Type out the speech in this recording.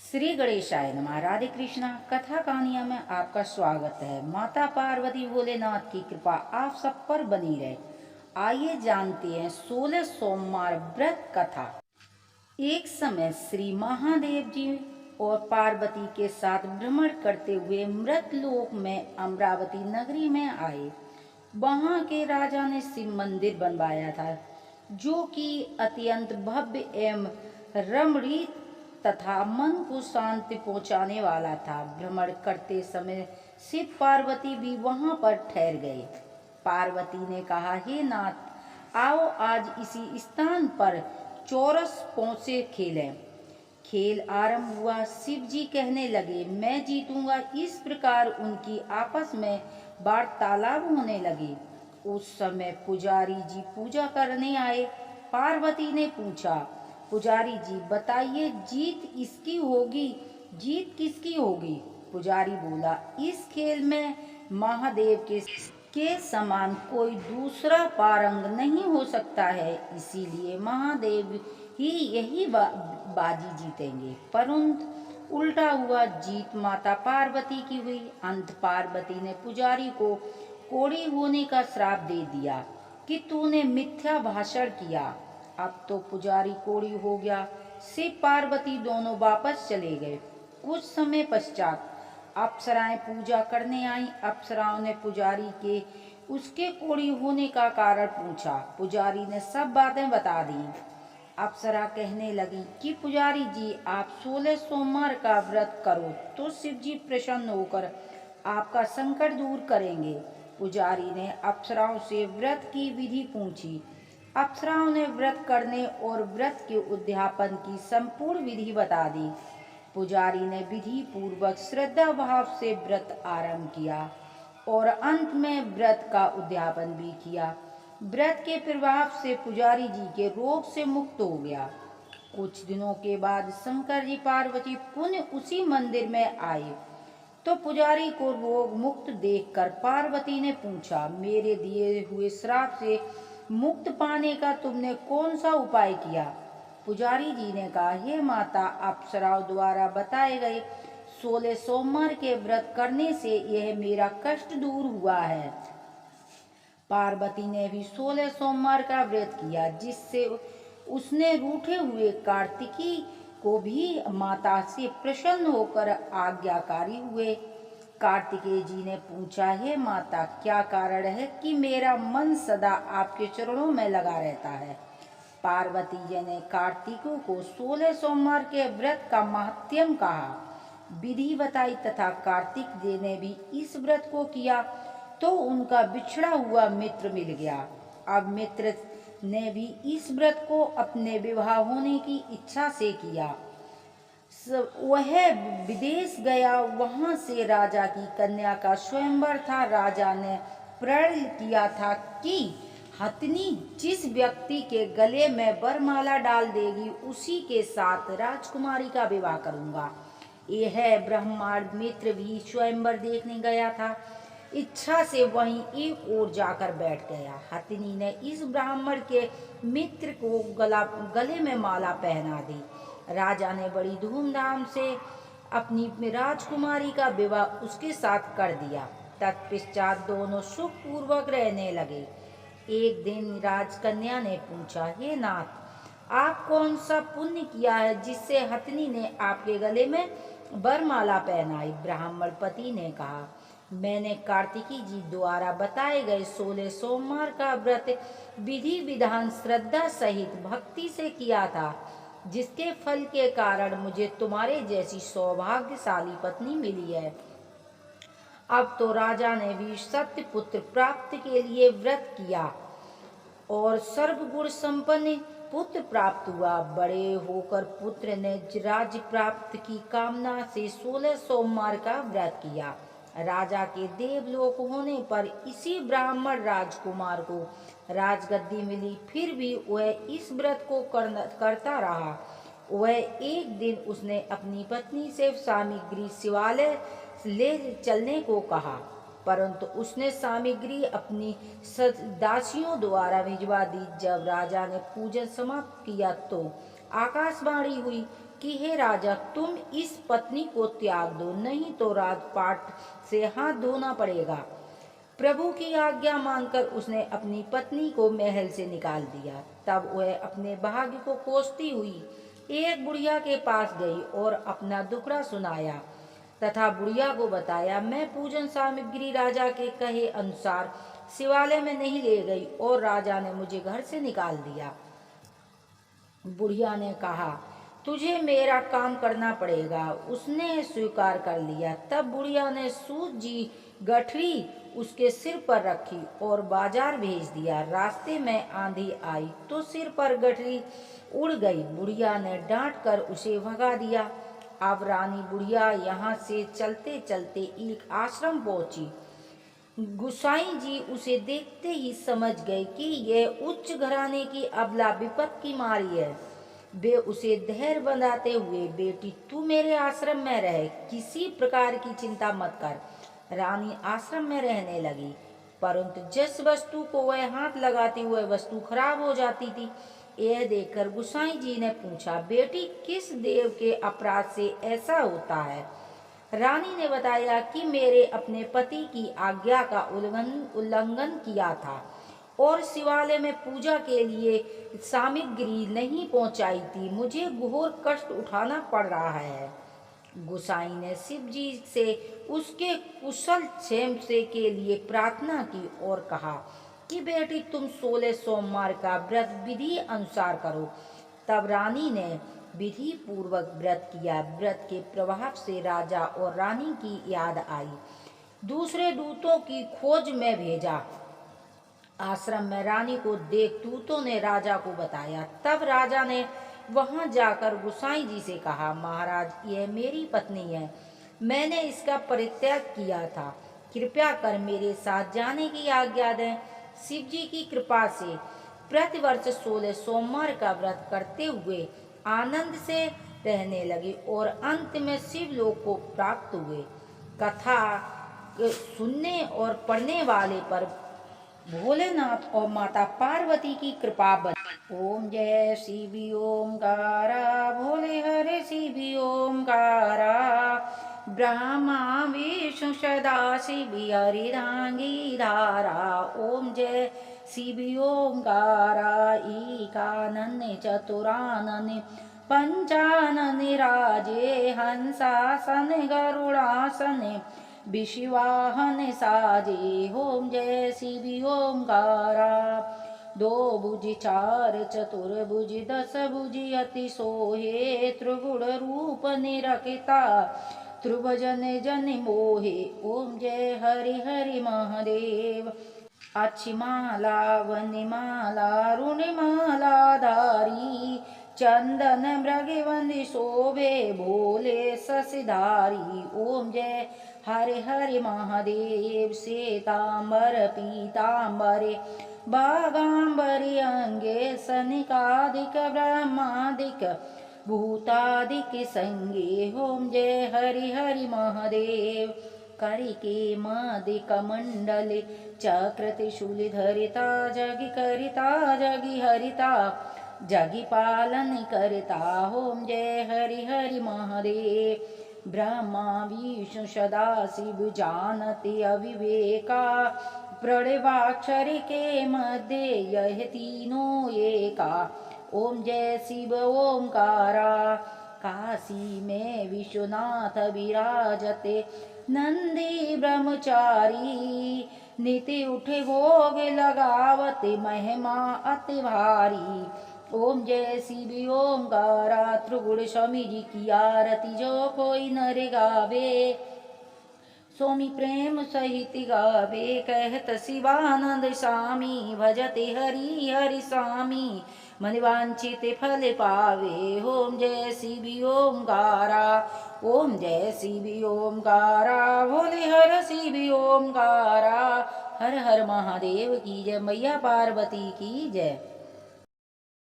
श्री गणेशाय नमः। राधे कृष्णा। कथा कहानियाँ में आपका स्वागत है। माता पार्वती भोलेनाथ की कृपा आप सब पर बनी रहे। आइए जानते हैं 16 सोमवार व्रत कथा। एक समय श्री महादेव जी और पार्वती के साथ भ्रमण करते हुए मृतलोक में अमरावती नगरी में आए। वहाँ के राजा ने शिव मंदिर बनवाया था, जो कि अत्यंत भव्य एवं रमणीय तथा मन को शांति पहुँचाने वाला था। भ्रमण करते समय शिव पार्वती भी वहाँ पर ठहर गए। पार्वती ने कहा, हे नाथ, आओ आज इसी स्थान पर चौरस पहुँचे खेलें। खेल आरंभ हुआ। शिव जी कहने लगे, मैं जीतूंगा। इस प्रकार उनकी आपस में वार्तालाप होने लगी। उस समय पुजारी जी पूजा करने आए। पार्वती ने पूछा, पुजारी जी बताइए, जीत इसकी होगी, जीत किसकी होगी? पुजारी बोला, इस खेल में महादेव के समान कोई दूसरा पारंग नहीं हो सकता है, इसीलिए महादेव ही यही बाजी जीतेंगे। परंतु उल्टा हुआ, जीत माता पार्वती की हुई। अंत पार्वती ने पुजारी को कोढ़ी होने का श्राप दे दिया कि तूने मिथ्या भाषण किया। अब तो पुजारी कोढ़ी हो गया। शिव पार्वती दोनों वापस चले गए। कुछ समय पश्चात अप्सराएं पूजा करने आईं। अप्सराओं ने पुजारी के उसके कोढ़ी होने का कारण पूछा। पुजारी ने सब बातें बता दी। अप्सरा कहने लगी कि पुजारी जी, आप 16 सोमवार का व्रत करो तो शिव जी प्रसन्न होकर आपका संकट दूर करेंगे। पुजारी ने अप्सराओं से व्रत की विधि पूछी। अप्सराओं ने व्रत करने और व्रत के उद्यापन की संपूर्ण विधि बता दी। पुजारी ने विधि पूर्वक श्रद्धा भाव से व्रत आरंभ किया और अंत में व्रत का उद्यापन भी किया। व्रत के प्रभाव से पुजारी जी के रोग से मुक्त हो गया। कुछ दिनों के बाद शंकर जी पार्वती पुनः उसी मंदिर में आए तो पुजारी को रोग मुक्त देखकर पार्वती ने पूछा, मेरे दिए हुए श्राप से मुक्त पाने का तुमने कौन सा उपाय किया? पुजारी जी ने कहा, हे माता, अप्सराओं द्वारा बताए गए 16 सोमवार के व्रत करने से यह मेरा कष्ट दूर हुआ है। पार्वती ने भी 16 सोमवार का व्रत किया, जिससे उसने रूठे हुए कार्तिकी को भी माता से प्रसन्न होकर आज्ञाकारी हुए। कार्तिकेय जी ने पूछा, हे माता, क्या कारण है कि मेरा मन सदा आपके चरणों में लगा रहता है? पार्वती जी ने कार्तिकों को 16 सोमवार के व्रत का महत्व कहा, विधि बताई तथा कार्तिक जी ने भी इस व्रत को किया तो उनका बिछड़ा हुआ मित्र मिल गया। अब मित्र ने भी इस व्रत को अपने विवाह होने की इच्छा से किया। वह विदेश गया। वहां से राजा की कन्या का स्वयंवर था। राजा ने प्रण किया था कि हथिनी जिस व्यक्ति के गले में वरमाला डाल देगी, उसी के साथ राजकुमारी का विवाह करूंगा। यह ब्रह्मांड मित्र भी स्वयंवर देखने गया था। इच्छा से वहीं एक ओर जाकर बैठ गया। हथिनी ने इस ब्राह्मण के मित्र को गले में माला पहना दी। राजा ने बड़ी धूमधाम से अपनी राजकुमारी का विवाह उसके साथ कर दिया। तत्पश्चात दोनों सुखपूर्वक रहने लगे। एक दिन राजकन्या ने पूछा, हे नाथ, आप कौन सा पुण्य किया है जिससे हथिनी ने आपके गले में वरमाला पहनाई? ब्राह्मण पति ने कहा, मैंने कार्तिकी जी द्वारा बताए गए 16 सोमवार का व्रत विधि विधान श्रद्धा सहित भक्ति से किया था, जिसके फल के कारण मुझे तुम्हारे जैसी सौभाग्यशाली पत्नी मिली है। अब तो राजा ने भी सत्य पुत्र प्राप्त के लिए व्रत किया और सर्वगुण संपन्न पुत्र प्राप्त हुआ। बड़े होकर पुत्र ने राज्य प्राप्त की कामना से 16 सोमवार का व्रत किया। राजा के देवलोक होने पर इसी ब्राह्मण राजकुमार को राजगद्दी मिली। फिर भी वह इस व्रत को करता रहा। वह एक दिन उसने अपनी पत्नी से सामग्री शिवालय ले चलने को कहा, परंतु उसने सामग्री अपनी दासियों द्वारा भिजवा दी। जब राजा ने पूजन समाप्त किया तो आकाशवाणी हुई, कि हे राजा, तुम इस पत्नी को त्याग दो, नहीं तो राजपाट से हाथ धोना पड़ेगा। प्रभु की आज्ञा मानकर उसने अपनी पत्नी को महल से निकाल दिया। तब वह अपने भाग्य को कोसती हुई एक बुढ़िया के पास गई और अपना दुखड़ा सुनाया तथा बुढ़िया को बताया, मैं पूजन सामग्री राजा के कहे अनुसार शिवालय में नहीं ले गई और राजा ने मुझे घर से निकाल दिया। बुढ़िया ने कहा, तुझे मेरा काम करना पड़ेगा। उसने स्वीकार कर लिया। तब बुढ़िया ने सूत जी गठरी उसके सिर पर रखी और बाजार भेज दिया। रास्ते में आंधी आई तो सिर पर गठरी उड़ गई। बुढ़िया ने डांट कर उसे भगा दिया। अब रानी बुढ़िया यहाँ से चलते चलते एक आश्रम पहुंची। गुसाई जी उसे देखते ही समझ गए कि यह उच्च घराने की अबला विपत की मारी है। वे उसे धैर्य बंधाते हुए, बेटी तू मेरे आश्रम में रहे, किसी प्रकार की चिंता मत कर। रानी आश्रम में रहने लगी, परंतु जिस वस्तु को वह हाथ लगाती हुए वस्तु खराब हो जाती थी। यह देखकर गुसाई जी ने पूछा, बेटी किस देव के अपराध से ऐसा होता है? रानी ने बताया कि मेरे अपने पति की आज्ञा का उल्लंघन किया था और शिवालय में पूजा के लिए सामग्री नहीं पहुंचाई थी। मुझे घोर कष्ट उठाना पड़ रहा है। गुसाई ने शिव जी से उसके कुशल क्षेम से के लिए प्रार्थना की और कहा कि बेटी तुम 16 सोमवार का व्रत विधि अनुसार करो। तब रानी ने विधि पूर्वक व्रत किया। व्रत के प्रभाव से राजा और रानी की याद आई। दूसरे दूतों की खोज में भेजा। आश्रम में रानी को देख दूतों ने राजा को बताया। तब राजा ने वहां जाकर गुसाई जी से कहा, महाराज यह मेरी पत्नी है, मैंने इसका परित्याग किया था, कृपया कर मेरे साथ जाने की आज्ञा दें। शिव जी की कृपा से प्रतिवर्ष 16 सोमवार का व्रत करते हुए आनंद से रहने लगे और अंत में शिवलोक को प्राप्त हुए। कथा सुनने और पढ़ने वाले पर भोलेनाथ और माता पार्वती की कृपा बनी। ओम जय शिवी ओमकारा, भोले हरे शिवी ओमकारा, ब्रह्मा विष्णु सदा शिवी हरिदांगी धारा। ओम जय शिवी ओमकारा, एकानन चतुरानन पंचानन राजे, हंसासन गरुड़ासन विशिवाहन साजे। ओम जय शिवी ओमकारा, दो भुज चार चतुर्भुज दस भुज अति सोहे, त्रिगुण रूप निरखिता त्रिभुजन जन मोहे। ओम जय हरि हरि महादेव। अक्षिमाला वनिमाला रुणिमाला धारी, चंदन मृगवंदी शोभे भोले शशिधारी। ओम जय हरे हरे महादेव। श्वेतांबर पीतांबरे बागांबरी अंगे, सनिकादिक ब्रह्मादिक भूतादिक संगे। ओम जय हरि हरि महादेव। करिके मदिक मंडले चक्र त्रिशूल धरिता, जगि करिता जगि हरिता जगि पालन करता। ओम जय हरि हरि महादेव। ब्रह्मा विष्णु सदा शिव जानते अविवेका, प्रणवाक्षर के मध्य यह तीनों एका। ओम जय शिव ओमकारा, काशी में विश्वनाथ विराजते, नंदी ब्रह्मचारी, नीति उठे भोग लगावते, महिमा अति भारी। ओम जय शिव ओमकारा, त्रिगुण स्वामी जी की आरती जो कोई नर गावे, स्वामी प्रेम सहित गावे। कहत शिवानंद स्वामी, भजते हरि हरि स्वामी, मन वांछित फल पावे। ओम जय शिव ओमकारा, ओम जय शिव ओमकारा, भोले हर शिव ओमकारा। हर हर महादेव की जय, मैया पार्वती की जय।